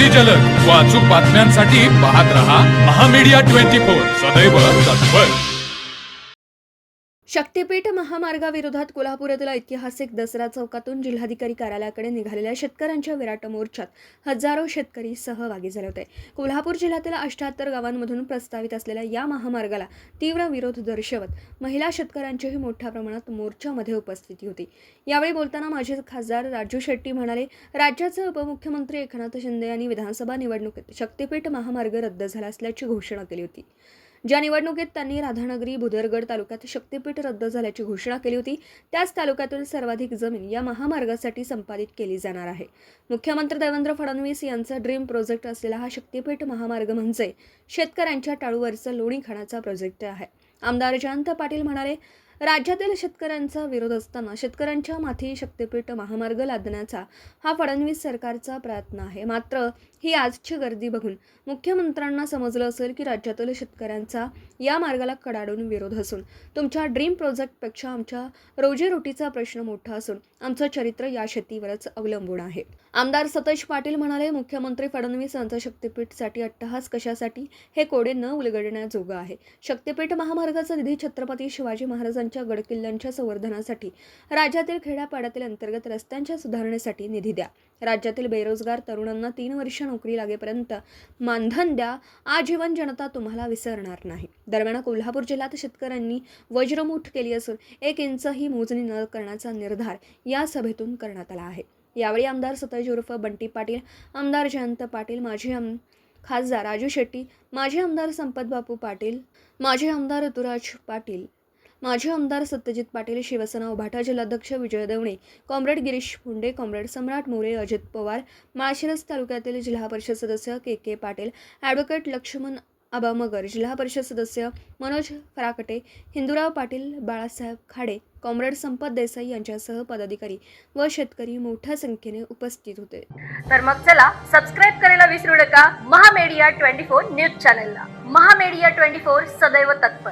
अति जलद व अचूक बातम्यांसाठी पाहत रहा महामीडिया 24 सदैव तत्पर। शक्तीपीठ महामार्गाविरोधात कोल्हापूर येथील ऐतिहासिक दसरा चौकातून जिल्हाधिकारी कार्यालयाकडे निघालेल्या शेतकऱ्यांच्या विराट मोर्चात हजारो शेतकरी सहभागी झाले होते। कोल्हापूर जिल्ह्यातील 78 गावांमधून प्रस्तावित असलेल्या या महामार्गाला तीव्र विरोध दर्शवत महिला शेतकऱ्यांचीही मोठ्या प्रमाणात मोर्चामध्ये उपस्थिती होती। यावेळी बोलताना माजी खासदार राजू शेट्टी म्हणाले, राज्याचे उपमुख्यमंत्री एकनाथ शिंदे यांनी विधानसभा निवडणुकीत शक्तीपीठ महामार्ग रद्द झाला असल्याची घोषणा केली होती। ज्या निवडणुकीत त्यांनी राधानगरी बुदरगड तालुक्यात शक्तीपीठ रद्द झाल्याची घोषणा केली होती, त्याच तालुक्यातील सर्वाधिक जमीन या महामार्गासाठी संपादित केली जाणार आहे। मुख्यमंत्री देवेंद्र फडणवीस यांचा ड्रीम प्रोजेक्ट असलेला हा शक्तीपीठ महामार्ग म्हणजे शेतकऱ्यांच्या टाळूवरचं लोणी खाण्याचा प्रोजेक्ट आहे। आमदार जयंत पाटील म्हणाले, राज्यातील शेतकऱ्यांचा विरोध असताना शेतकऱ्यांच्या माथी शक्तीपीठ महामार्ग लादण्याचा हा फडणवीस सरकारचा प्रयत्न आहे। मात्र ही आजची गर्दी बघून मुख्यमंत्र्यांना समजलं असेल की राज्यातील शेतकऱ्यांचा या मार्गाला कडाडून विरोध असून तुमच्या ड्रीम प्रोजेक्टपेक्षा आमच्या रोजीरोटीचा प्रश्न मोठा असून आमचं चरित्र या शेतीवरच अवलंबून आहे। आमदार सतेज पाटील म्हणाले, मुख्यमंत्री फडणवीस यांचा शक्तीपीठसाठी अट्टहास कशासाठी हे कोडे न उलगडण्याजोगं आहे। शक्तीपीठ महामार्गाचा निधी छत्रपती शिवाजी महाराजांच्या गडकिल्ल्यांच्या संवर्धनासाठी, राज्यातील खेड्यापाड्यातील अंतर्गत रस्त्यांच्या सुधारणेसाठी निधी द्या। राज्यातील बेरोजगार तरुणांना 3 वर्ष नोकरी लागेपर्यंत मानधन द्या। आजीवन जनता तुम्हाला विसरणार नाही। दरम्यान कोल्हापूर जिल्ह्यात शेतकऱ्यांनी वज्रमूठ केली असून 1 इंचही मोजणी न करण्याचा निर्धार या सभेतून करण्यात आला आहे। यावेळी आमदार सतेज उर्फ बंटी पाटील, आमदार जयंत पाटील, माजी खासदार राजू शेट्टी, माजी आमदार संपत बापू पाटील, माजी आमदार ऋतुराज पाटील, माजी आमदार सत्यजित पाटील, शिवसेना उभाटा जिल्हाध्यक्ष विजय देवणे, कॉम्रेड गिरीश फुंडे, कॉम्रेड सम्राट मोरे, अजित पवार, माळशिरस तालुक्यातील जिल्हा परिषद सदस्य के पाटील, ॲडव्होकेट लक्ष्मण आबा मगर, जिल्हा परिषद सदस्य मनोज फराकटे, हिंदूराव पाटील, बाळासाहेब खाडे, कॉम्रेड संपत देसाई यांच्यासह पदाधिकारी व शेतकरी मोठ्या संख्येने उपस्थित होते। तर मग चला सबस्क्राईब करायला विसरू नका महामीडिया 24 न्यूज चॅनलला। महामीडिया 24 सदैव तत्पर।